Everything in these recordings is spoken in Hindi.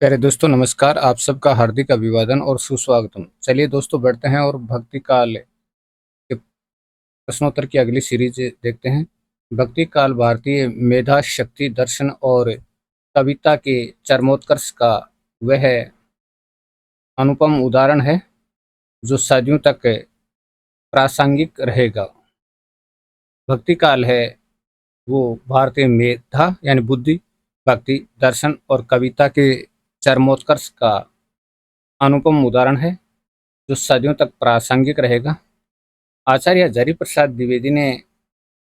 प्यारे दोस्तों नमस्कार। आप सबका हार्दिक अभिवादन और सुस्वागतम। चलिए दोस्तों बढ़ते हैं और भक्ति काल के प्रश्नोत्तर की अगली सीरीज देखते हैं। भक्ति काल भारतीय मेधा शक्ति दर्शन और कविता के चरमोत्कर्ष का वह अनुपम उदाहरण है जो सदियों तक प्रासंगिक रहेगा। भक्ति काल है वो भारतीय मेधा यानी बुद्धि, भक्ति, दर्शन और कविता के चरमोत्कर्ष का अनुपम उदाहरण है जो सदियों तक प्रासंगिक रहेगा। आचार्य हरिप्रसाद द्विवेदी ने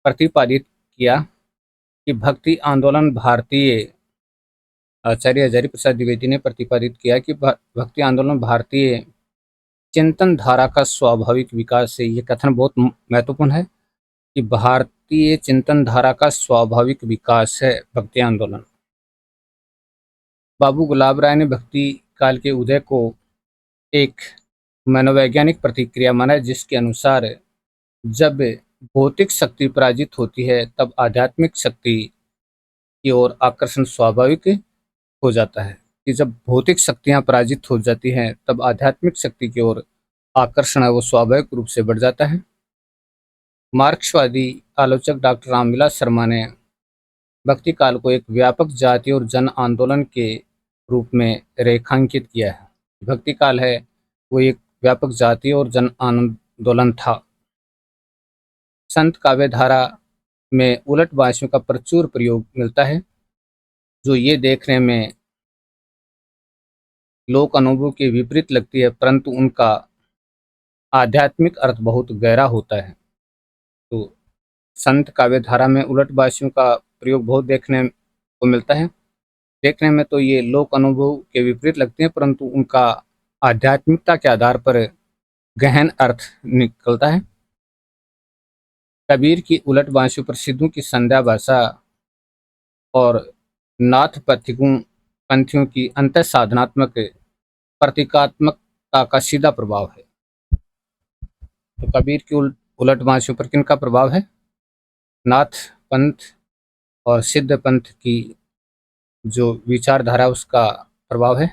प्रतिपादित किया कि भक्ति आंदोलन भारतीय आचार्य हरिप्रसाद द्विवेदी ने प्रतिपादित किया कि भक्ति आंदोलन भारतीय चिंतन धारा का स्वाभाविक विकास है। ये कथन बहुत महत्वपूर्ण है कि भारतीय चिंतन धारा का स्वाभाविक विकास है भक्ति आंदोलन। बाबू गुलाब राय ने भक्ति काल के उदय को एक मनोवैज्ञानिक प्रतिक्रिया माना है, जिसके अनुसार जब भौतिक शक्ति पराजित होती है तब आध्यात्मिक शक्ति की ओर आकर्षण स्वाभाविक हो जाता है। कि जब भौतिक शक्तियां पराजित हो जाती हैं तब आध्यात्मिक शक्ति की ओर आकर्षण है वो स्वाभाविक रूप से बढ़ जाता है। मार्क्सवादी आलोचक डॉक्टर रामविलास शर्मा ने भक्ति काल को एक व्यापक जाति और जन आंदोलन के रूप में रेखांकित किया है। भक्ति काल है वो एक व्यापक जाति और जन आंदोलन था। संत काव्य धारा में उलट भाषियों का प्रचुर प्रयोग मिलता है जो ये देखने में लोक अनुभव के विपरीत लगती है, परंतु उनका आध्यात्मिक अर्थ बहुत गहरा होता है। तो संत काव्य धारा में उलट भाषियों का प्रयोग बहुत देखने को मिलता है। देखने में तो ये लोक अनुभव के विपरीत लगती हैं, परंतु उनका आध्यात्मिकता के आधार पर गहन अर्थ निकलता है। कबीर की उलट भाषियों पर सिद्धों की संध्या भाषा और नाथ पंथियों की अंत साधनात्मक प्रतीकात्मकता का सीधा प्रभाव है। तो कबीर की उलट भाषियों पर किनका प्रभाव है? नाथ पंथ और सिद्ध पंथ की जो विचारधारा उसका प्रभाव है।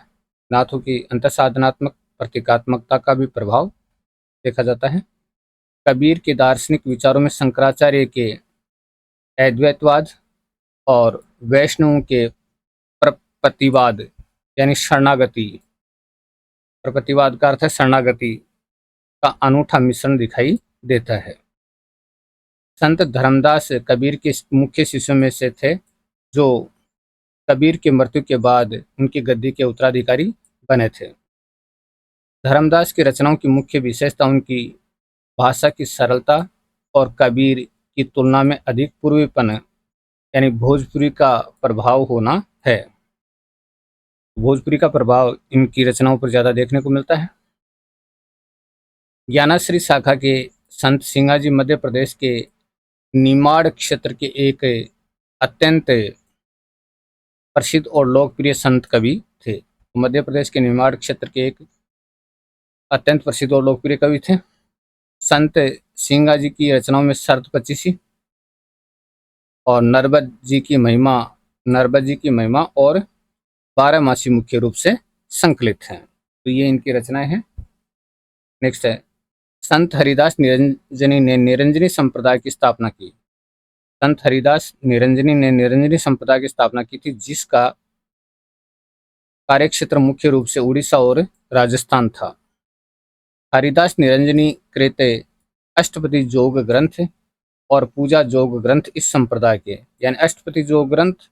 नाथों की अंत साधनात्मक प्रतीकात्मकता का भी प्रभाव देखा जाता है। कबीर के दार्शनिक विचारों में शंकराचार्य के अद्वैतवाद और वैष्णवों के प्रपतिवाद यानी शरणागति, प्रपतिवाद का अर्थ है शरणागति, का अनूठा मिश्रण दिखाई देता है। संत धर्मदास कबीर के मुख्य शिष्यों में से थे जो कबीर की मृत्यु के बाद उनकी गद्दी के उत्तराधिकारी बने थे। धर्मदास की रचनाओं की मुख्य विशेषता उनकी भाषा की सरलता और कबीर की तुलना में अधिक पूर्वीपन यानी भोजपुरी का प्रभाव होना है। भोजपुरी का प्रभाव इनकी रचनाओं पर ज़्यादा देखने को मिलता है। ज्ञानाश्री शाखा के संत सिंगाजी मध्य प्रदेश के निमाड़ क्षेत्र के एक अत्यंत प्रसिद्ध और लोकप्रिय संत कवि थे। मध्य प्रदेश के निमाड़ क्षेत्र के एक अत्यंत प्रसिद्ध और लोकप्रिय कवि थे। संत सिंगाजी की रचनाओं में शरत पचीसी और नर्मद जी की महिमा और बारहमासी मुख्य रूप से संकलित हैं। तो ये इनकी रचनाएं हैं। नेक्स्ट है संत हरिदास निरंजनी ने निरंजनी संप्रदाय की स्थापना की। संत हरिदास निरंजनी ने निरंजनी संप्रदाय की स्थापना की थी, जिसका कार्यक्षेत्र मुख्य रूप से उड़ीसा और राजस्थान था। हरिदास निरंजनी कृत अष्टपदी जोग ग्रंथ और पूजा जोग ग्रंथ इस संप्रदाय के यानी अष्टपदी जोग ग्रंथ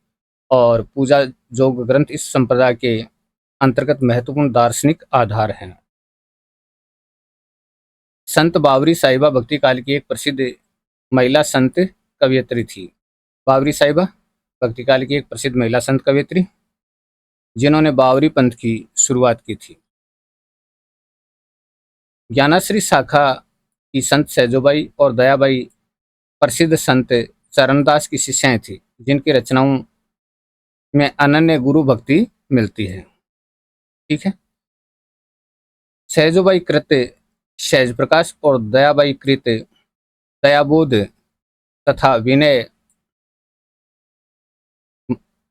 और पूजा जोग ग्रंथ इस संप्रदाय के अंतर्गत महत्वपूर्ण दार्शनिक आधार हैं। संत बावरी साहिबा भक्ति काल की एक प्रसिद्ध महिला संत कवयित्री थी। बावरी साहिबा भक्ति काल की एक प्रसिद्ध महिला संत कवयित्री जिन्होंने बावरी पंथ की शुरुआत की थी। ज्ञानाश्री शाखा की संत सैजोबाई और दयाबाई प्रसिद्ध संत चरणदास की शिष्याएं थी, जिनकी रचनाओं में अनन्य गुरु भक्ति मिलती है। ठीक है। सैजोबाई कृत सहज प्रकाश और दयाबाई कृत दयाबोध तथा विनय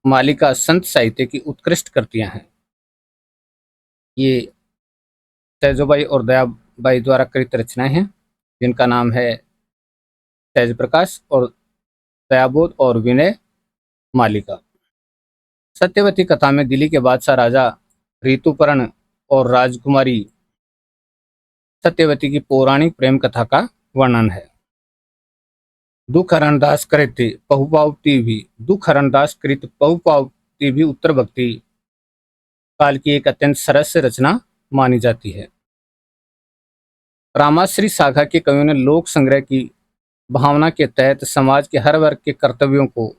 मालिका संत साहित्य की उत्कृष्ट कृतियां हैं। ये तेजोबाई और दयाबाई द्वारा कृत रचनाएं हैं, जिनका नाम है तेज प्रकाश और दयाबोध और विनय मालिका। सत्यवती कथा में दिल्ली के बादशाह राजा ऋतुपर्ण और राजकुमारी सत्यवती की पौराणिक प्रेम कथा का वर्णन है। दुख हरणदास कृत पहुपावती भी उत्तर भक्ति काल की एक अत्यंत सरस रचना मानी जाती है। रामाश्री शाखा के कवियों ने लोक संग्रह की भावना के तहत समाज के हर वर्ग के कर्तव्यों को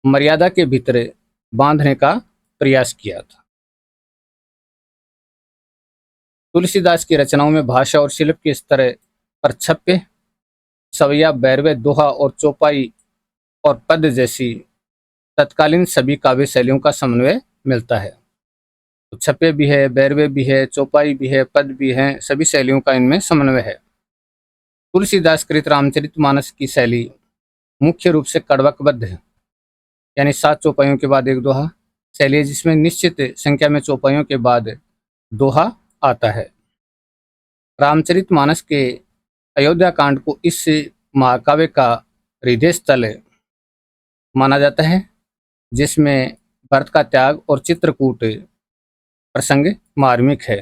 मर्यादा के भीतर बांधने का प्रयास किया था। तुलसीदास की रचनाओं में भाषा और शिल्प के स्तर पर छप्पे, सवैया, बैरवे, दोहा और चौपाई और पद जैसी तत्कालीन सभी काव्य शैलियों का समन्वय मिलता है। तो छप्पे भी है, बैरवे भी है, चौपाई भी है, पद भी है, सभी शैलियों का इनमें समन्वय है। तुलसीदास कृत रामचरितमानस की शैली मुख्य रूप से कड़वकबद्ध है, यानी 7 चौपाइयों के बाद एक दोहा शैली है, जिसमें निश्चित संख्या में चौपाइयों के बाद दोहा आता है। रामचरितमानस के अयोध्या कांड को इस महाकाव्य का हृदय स्थल माना जाता है, जिसमें भरत का त्याग और चित्रकूट प्रसंग मार्मिक है।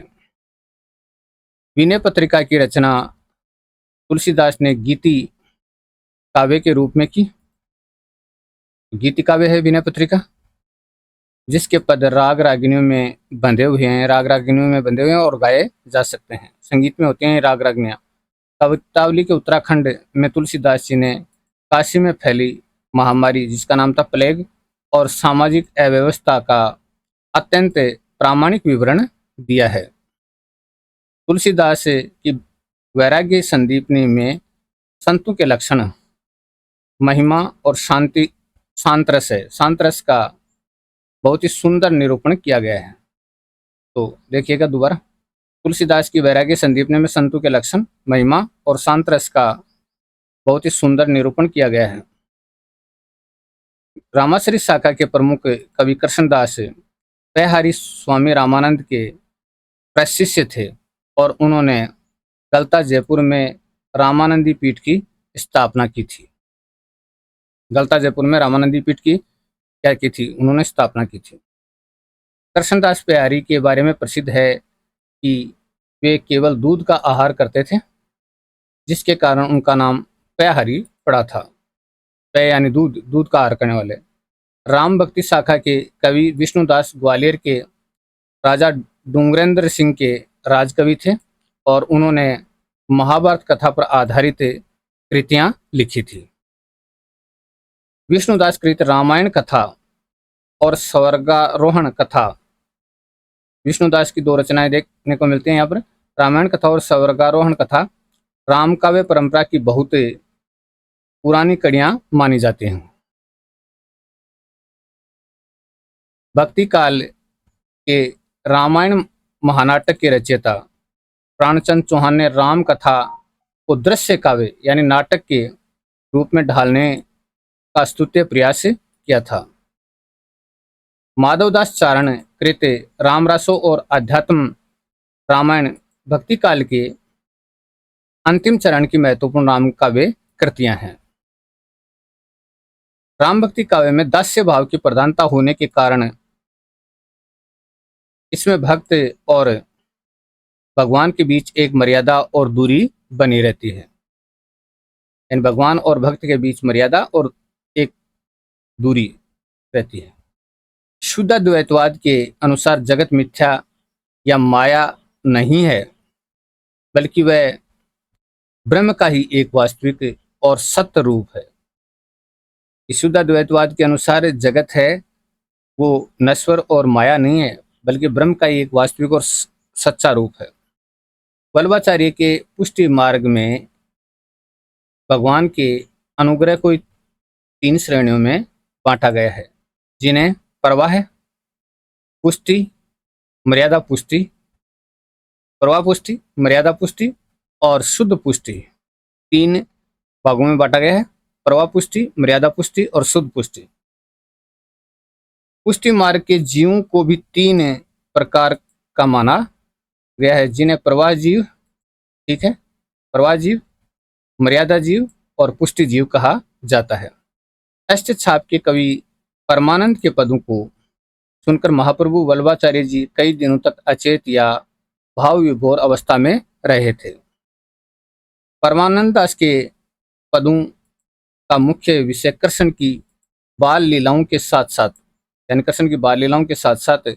विनय पत्रिका की रचना तुलसीदास ने गीति काव्य के रूप में की। गीति काव्य है विनय पत्रिका, जिसके पद राग रागिनियों में बंधे हुए हैं और गाए जा सकते हैं। संगीत में होते हैं राग रागिनियाँ। कवितावली के उत्तराखंड में तुलसीदास जी ने काशी में फैली महामारी, जिसका नाम था प्लेग, और सामाजिक अव्यवस्था का अत्यंत प्रामाणिक विवरण दिया है। तुलसीदास की वैराग्य संदीपनी में संतों के लक्षण, महिमा और सांतरस है। सांतरस का बहुत ही सुंदर निरूपण किया गया है। तो देखिएगा दोबारा, तुलसीदास की वैराग्य संदीपनी में संतों के लक्षण, महिमा और सांतरस का बहुत ही सुंदर निरूपण किया गया है। रामाश्री शाखा के प्रमुख कवि कृष्णदास पैहारी स्वामी रामानंद के प्रशिष्य थे और उन्होंने गलता जयपुर में रामानंदी पीठ की स्थापना की थी। गलता जयपुर में रामानंदी पीठ की क्या की थी? उन्होंने स्थापना की थी। कृष्णदास पैहारी के बारे में प्रसिद्ध है कि वे केवल दूध का आहार करते थे, जिसके कारण उनका नाम पैहारी पड़ा था। पै यानी दूध, दूध का आहार करने वाले। राम भक्ति शाखा के कवि विष्णुदास ग्वालियर के राजा डूंगरेंद्र सिंह के राजकवि थे और उन्होंने महाभारत कथा पर आधारित कृतियां लिखी थी। विष्णुदास कृत रामायण कथा और स्वर्गारोहण कथा, विष्णुदास की 2 रचनाएं देखने को मिलती हैं यहाँ पर। रामायण कथा और स्वर्गारोहण कथा राम काव्य परंपरा की बहुत पुरानी कड़ियां मानी जाती हैं। भक्ति काल के रामायण महानाटक के रचयिता प्राणचंद चौहान ने राम कथा को दृश्य काव्य यानी नाटक के रूप में ढालने का स्तुत्य प्रयास किया था। माधवदास चारण कृत रामरासो और अध्यात्म रामायण भक्ति काल के अंतिम चरण की महत्वपूर्ण राम काव्य कृतियां हैं। राम भक्ति काव्य में दास्य भाव की प्रधानता होने के कारण इसमें भक्त और भगवान के बीच एक मर्यादा और दूरी बनी रहती है। यानी भगवान और भक्त के बीच मर्यादा और एक दूरी रहती है। शुद्ध द्वैतवाद के अनुसार जगत मिथ्या या माया नहीं है, बल्कि वह ब्रह्म का ही एक वास्तविक और सत्य रूप है। शुद्ध द्वैतवाद के अनुसार जगत है वो नश्वर और माया नहीं है, बल्कि ब्रह्म का ही एक वास्तविक और सच्चा रूप है। वल्लभाचार्य के पुष्टि मार्ग में भगवान के अनुग्रह को 3 श्रेणियों में बांटा गया है, जिन्हें प्रवाह पुष्टि, मर्यादा पुष्टि, प्रवाह पुष्टि, मर्यादा पुष्टि और शुद्ध पुष्टि 3 भागों में बांटा गया है। प्रवाह पुष्टि, मर्यादा पुष्टि और शुद्ध पुष्टि। पुष्टि मार्ग के जीवों को भी 3 प्रकार का माना गया है, जिन्हें प्रवाह जीव, ठीक है, प्रवाह जीव, मर्यादा जीव और पुष्टि जीव कहा जाता है। अष्ट छाप के कवि परमानंद के पदों को सुनकर महाप्रभु वल्लभाचार्य जी कई दिनों तक अचेत या भाव विभोर अवस्था में रहे थे। परमानंद दास के पदों का मुख्य विषय कृष्ण की बाल लीलाओं के साथ साथ, यानी कृष्ण की बाल लीलाओं के साथ साथ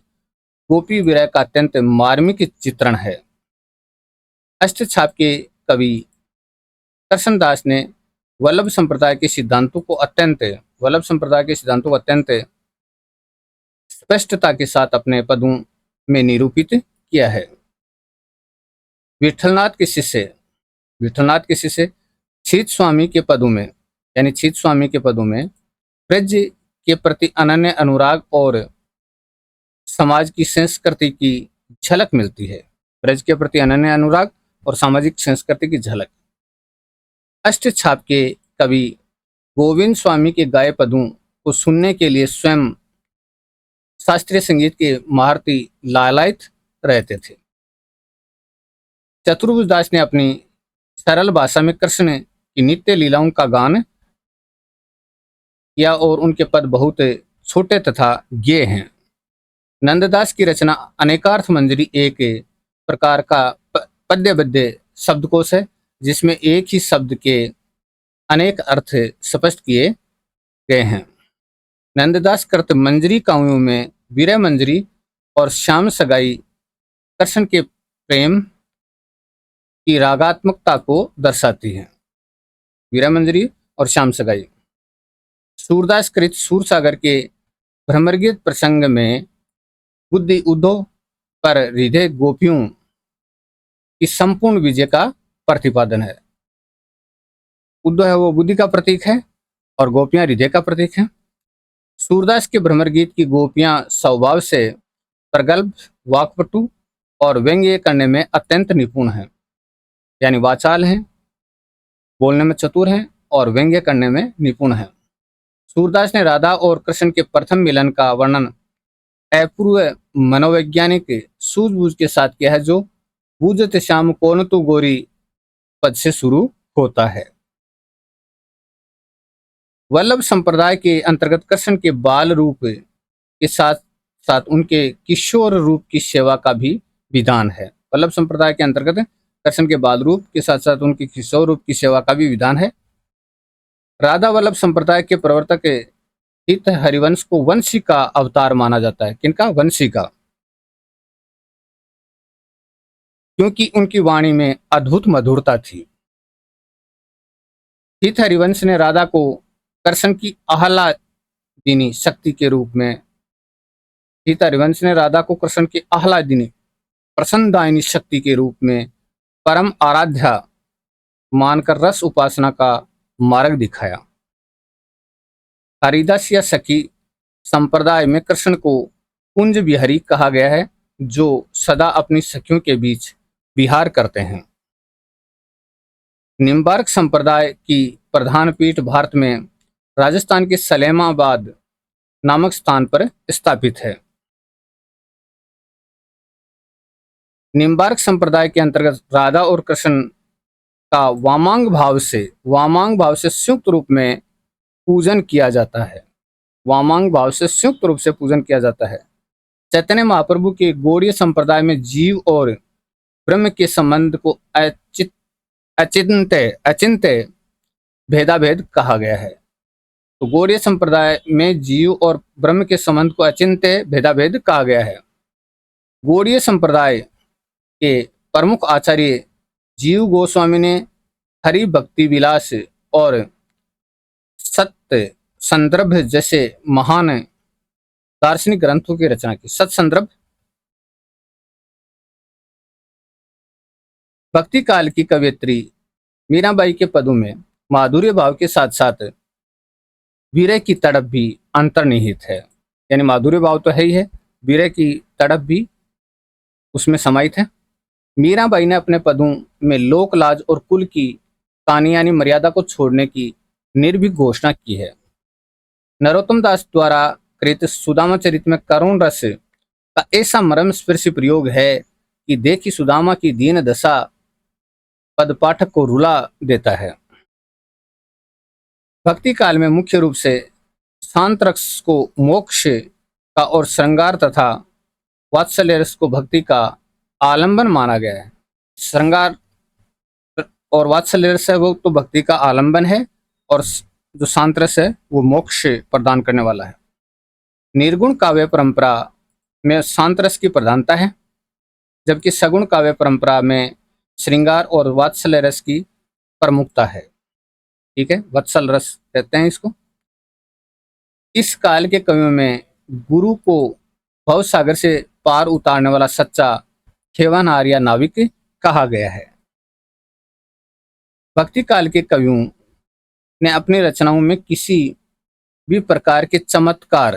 गोपी विरह का अत्यंत मार्मिक चित्रण है। अष्ट छाप के कवि कृष्णदास ने वल्लभ संप्रदाय के सिद्धांतों को अत्यंत स्पष्टता के साथ अपने पदों में निरूपित किया है। विठलनाथ के शिष्य छीत स्वामी के पदों में, ब्रज के प्रति अनन्य अनुराग और समाज की संस्कृति की झलक मिलती है। ब्रज के प्रति अनन्य अनुराग और सामाजिक संस्कृति की झलक। अष्ट छाप के कवि गोविंद स्वामी के गाये पदों को सुनने के लिए स्वयं शास्त्रीय संगीत के महारथी लालायित रहते थे। चतुर्भुज दास ने अपनी सरल भाषा में कृष्ण की नित्य लीलाओं का गान किया और उनके पद बहुत छोटे तथा ज्ञेय हैं। नंददास की रचना अनेकार्थ मंजरी एक प्रकार का पद्यबद्ध शब्दकोश है, जिसमें एक ही शब्द के अनेक अर्थ स्पष्ट किए गए हैं। नंददास कृत मंजरी काव्यों में वीर मंजरी और श्याम सगाई कृष्ण के प्रेम की रागात्मकता को दर्शाती है। वीर मंजरी और श्याम सगाई। सूरदास कृत सूरसागर के भ्रमरगीत प्रसंग में बुद्धि उद्धव पर हृदय गोपियों की संपूर्ण विजय का प्रतिपादन है। उद्धव है वो बुद्धि का प्रतीक है और गोपियां हृदय का प्रतीक है। सूरदास के भ्रमरगीत की गोपियां स्वभाव से प्रगल्भ, वाक्पटु और व्यंग्य करने में अत्यंत निपुण हैं, यानी वाचाल हैं, बोलने में चतुर हैं और व्यंग्य करने में निपुण हैं। सूरदास ने राधा और कृष्ण के प्रथम मिलन का वर्णन अपूर्व मनोवैज्ञानिक सूझबूझ के साथ किया है, जो बूझत श्याम कौन तू गोरी पद से शुरू होता है। वल्लभ संप्रदाय के अंतर्गत कृष्ण के बाल रूप के साथ साथ उनके किशोर रूप की सेवा का भी विधान है। वल्लभ संप्रदाय के अंतर्गत कृष्ण के बाल रूप के साथ साथ उनके किशोर रूप की सेवा का भी विधान है। राधा वल्लभ संप्रदाय के प्रवर्तक हित हरिवंश को वंशी का अवतार माना जाता है। किनका? वंशी का, क्योंकि उनकी वाणी में अद्भुत मधुरता थी। हित हरिवंश ने राधा को कृष्ण की आह्लादिनी शक्ति के रूप में हित हरिवंश ने राधा को कृष्ण की आह्लादिनी प्रसन्नदायिनी शक्ति के रूप में परम आराध्या मानकर रस उपासना का मार्ग दिखाया। हरिदास या सखी संप्रदाय में कृष्ण को कुंज बिहारी कहा गया है, जो सदा अपनी सखियों के बीच विहार करते हैं। निम्बार्क संप्रदाय की प्रधान पीठ भारत में राजस्थान के सलेमाबाद नामक स्थान पर स्थापित है। निम्बार्क संप्रदाय के अंतर्गत राधा और कृष्ण का वामांग भाव से संयुक्त रूप में पूजन किया जाता है। वामांग भाव से संयुक्त रूप से पूजन किया जाता है। चैतन्य महाप्रभु के गौड़ीय संप्रदाय में जीव और ब्रह्म के संबंध को अचिंत्य भेदाभेद कहा गया है। तो गौड़ीय संप्रदाय में जीव और ब्रह्म के संबंध को अचिंत्य भेदाभेद कहा गया है। गौड़ीय संप्रदाय के प्रमुख आचार्य जीव गोस्वामी ने हरि भक्ति विलास और सत्य संदर्भ जैसे महान दार्शनिक ग्रंथों की रचना की। सत्संदर्भ भक्ति काल की कवयित्री मीराबाई के पदों में माधुर्य भाव के साथ साथ वीरय की तड़प भी अंतर्निहित है। यानी माधुर्य भाव तो है ही है, वीरय की तड़प भी उसमें समाहित है। मीराबाई ने अपने पदों में लोक लाज और कुल की कहानी यानी मर्यादा को छोड़ने की निर्भीक घोषणा की है। नरोत्तम दास द्वारा कृत सुदामा चरित में करुण रस का ऐसा मर्मस्पर्शी प्रयोग है कि देखी सुदामा की दीन दशा पद पाठक को रुला देता है। भक्ति काल में मुख्य रूप से शांत रस को मोक्ष का और श्रृंगार तथा वात्सल्य रस को भक्ति का आलंबन माना गया है। श्रृंगार और वात्सल्य रस है वो तो भक्ति का आलंबन है, और जो शांत रस है वो मोक्ष प्रदान करने वाला है। निर्गुण काव्य परंपरा में शांत रस की प्रधानता है, जबकि सगुण काव्य परंपरा में श्रृंगार और वात्सल्य रस की प्रमुखता है। ठीक है, वत्सल रस कहते हैं इसको। इस काल के कवियों में गुरु को भव सागर से पार उतारने वाला सच्चा खेवानार या नाविक कहा गया है। भक्ति काल के कवियों ने अपनी रचनाओं में किसी भी प्रकार के चमत्कार,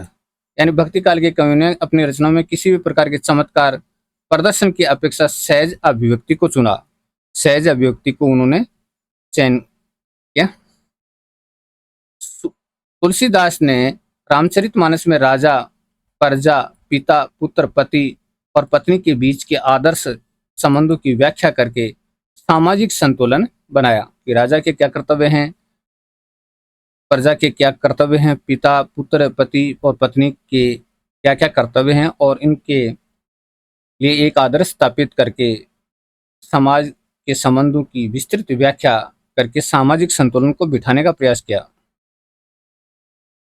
यानी भक्ति काल के कवियों ने अपनी रचनाओं में किसी भी प्रकार के चमत्कार प्रदर्शन की अपेक्षा सहज अभिव्यक्ति को चुना। सहज अभिव्यक्ति को उन्होंने चयन किया। तुलसीदास ने रामचरितमानस में राजा, प्रजा, पिता, पुत्र, पति और पत्नी के बीच के आदर्श संबंधों की व्याख्या करके सामाजिक संतुलन बनाया कि राजा के क्या कर्तव्य हैं, प्रजा के क्या कर्तव्य हैं, पिता, पुत्र, पति और पत्नी के क्या क्या कर्तव्य हैं, और इनके लिए एक आदर्श स्थापित करके समाज के संबंधों की विस्तृत व्याख्या करके सामाजिक संतुलन को बिठाने का प्रयास किया।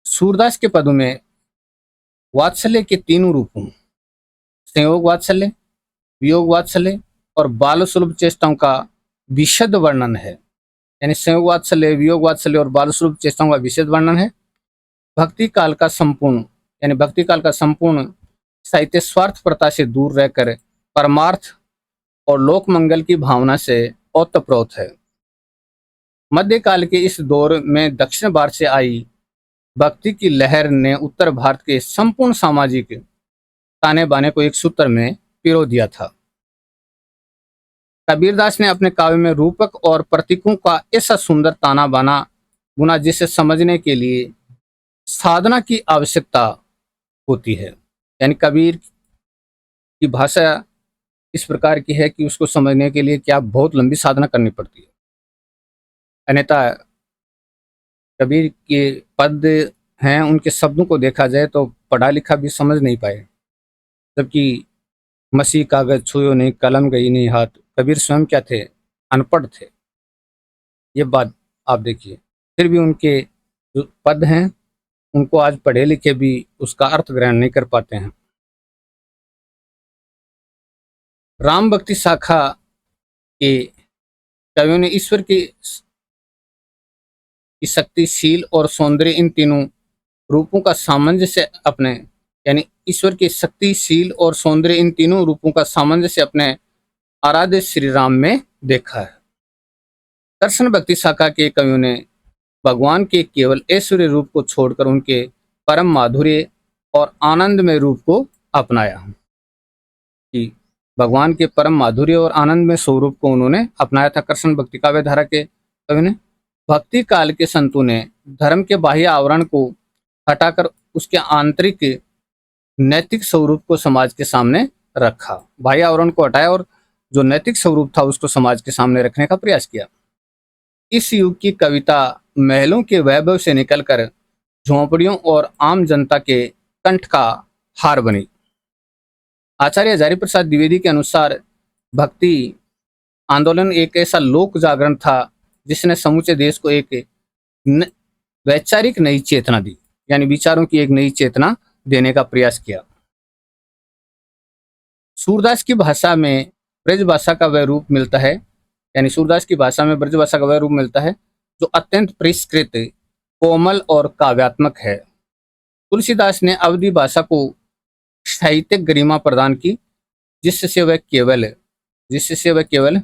सूरदास के पदों में वात्सल्य के तीनों रूपों, संयोग वात्सल्य, वियोग वात्सल्य और बाल सुलभ चेष्टाओं का विशद वर्णन है। यानी संयोग वात्सल्य, वियोग वात्सल्य और बाल सुलभ चेष्टाओं का विशद वर्णन है। भक्ति काल का संपूर्ण साहित्य स्वार्थ प्रथा से दूर रहकर परमार्थ और लोक मंगल की भावना से ओतप्रोत है। मध्यकाल के इस दौर में दक्षिण भारत से आई भक्ति की लहर ने उत्तर भारत के संपूर्ण सामाजिक ताने बाने को एक सूत्र में पिरो दिया था। कबीरदास ने अपने काव्य में रूपक और प्रतीकों का ऐसा सुंदर ताना बाना बुना जिसे समझने के लिए साधना की आवश्यकता होती है। यानी कबीर की भाषा इस प्रकार की है कि उसको समझने के लिए क्या बहुत लंबी साधना करनी पड़ती है, अन्यथा कबीर के पद हैं उनके शब्दों को देखा जाए तो पढ़ा लिखा भी समझ नहीं पाए। जबकि मसीह कागज छुयो नहीं, कलम गई नहीं हाथ, कबीर स्वयं क्या थे, अनपढ़ थे। ये बात आप देखिए, फिर भी उनके जो पद हैं उनको आज पढ़े लिखे भी उसका अर्थ ग्रहण नहीं कर पाते हैं। राम भक्ति शाखा के कवियों ने ईश्वर की शक्तिशील और सौंदर्य इन तीनों रूपों का सामंजस्य अपने, यानी ईश्वर की शक्तिशील और सौंदर्य इन तीनों रूपों का सामंजस्य अपने आराध्य श्री राम में देखा है। दर्शन भक्ति शाखा के कवियों ने भगवान के केवल ऐश्वर्य रूप को छोड़कर उनके परम माधुर्य और आनंदमय रूप को अपनाया। कि भगवान के परम माधुर्य और आनंदमय स्वरूप को उन्होंने अपनाया था। कृष्ण भक्ति काव्य धारा के कवि ने। भक्ति काल के संतों ने धर्म के बाह्य आवरण को हटाकर उसके आंतरिक नैतिक स्वरूप को समाज के सामने रखा। बाह्य आवरण को हटाया और जो नैतिक स्वरूप था उसको समाज के सामने रखने का प्रयास किया। इस युग की कविता महलों के वैभव से निकलकर झोंपड़ियों और आम जनता के कंठ का हार बनी। आचार्य हजारी प्रसाद द्विवेदी के अनुसार भक्ति आंदोलन एक ऐसा लोक जागरण था जिसने समूचे देश को एक वैचारिक नई चेतना दी, यानी विचारों की एक नई चेतना देने का प्रयास किया। सूरदास की भाषा में ब्रज भाषा का वह रूप मिलता है, यानी सूरदास की भाषा में ब्रज भाषा का वह रूप मिलता है जो अत्यंत परिष्कृत, कोमल और काव्यात्मक है। तुलसीदास ने अवधी भाषा को साहित्यिक गरिमा प्रदान की जिससे वह केवल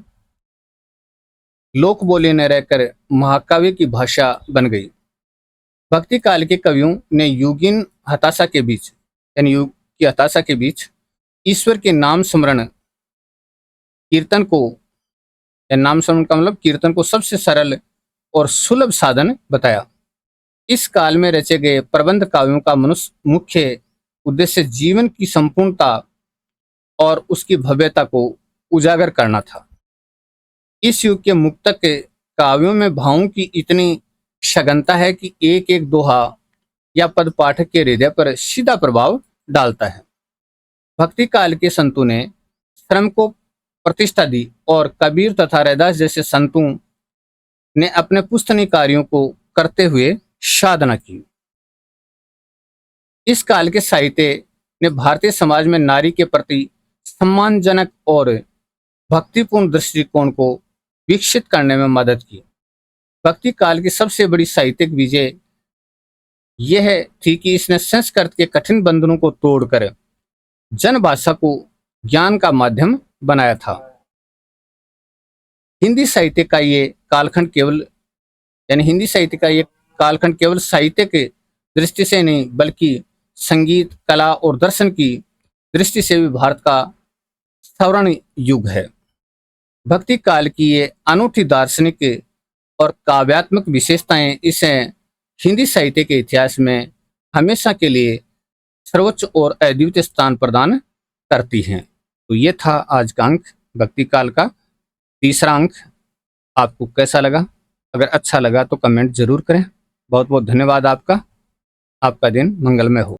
लोक बोली न रहकर महाकाव्य की भाषा बन गई। भक्ति काल के कवियों ने युगीन हताशा के बीच, यानी युग की हताशा के बीच ईश्वर के नाम स्मरण कीर्तन को, या नाम स्मरण का मतलब कीर्तन को सबसे सरल और सुलभ साधन बताया। इस काल में रचे गए प्रबंध काव्यों का मुख्य उद्देश्य जीवन की संपूर्णता और उसकी भव्यता को उजागर करना था। इस युग के मुक्तक के काव्यों में भावों की इतनी सघनता है कि एक एक दोहा या पद पाठक के हृदय पर सीधा प्रभाव डालता है। भक्ति काल के संतों ने श्रम को प्रतिष्ठा दी और कबीर तथा रैदास जैसे संतों ने अपने पुस्तनीय कार्यों को करते हुए साधना की। इस काल के साहित्य ने भारतीय समाज में नारी के प्रति सम्मानजनक और भक्तिपूर्ण दृष्टिकोण को विकसित करने में मदद की। भक्ति काल की सबसे बड़ी साहित्यिक विजय यह थी कि इसने संस्कृत के कठिन बंधनों को तोड़कर जनभाषा को ज्ञान का माध्यम बनाया था। हिंदी साहित्य का ये कालखंड केवल साहित्य के दृष्टि से नहीं बल्कि संगीत, कला और दर्शन की दृष्टि से भी भारत का स्वर्ण युग है। भक्ति काल की ये अनूठी दार्शनिक और काव्यात्मक विशेषताएं इसे हिंदी साहित्य के इतिहास में हमेशा के लिए सर्वोच्च और अद्वितीय स्थान प्रदान करती हैं। तो ये था आज का अंक, भक्ति काल का तीसरा अंक। आपको कैसा लगा? अगर अच्छा लगा तो कमेंट जरूर करें। बहुत बहुत धन्यवाद आपका। आपका दिन मंगलमय हो।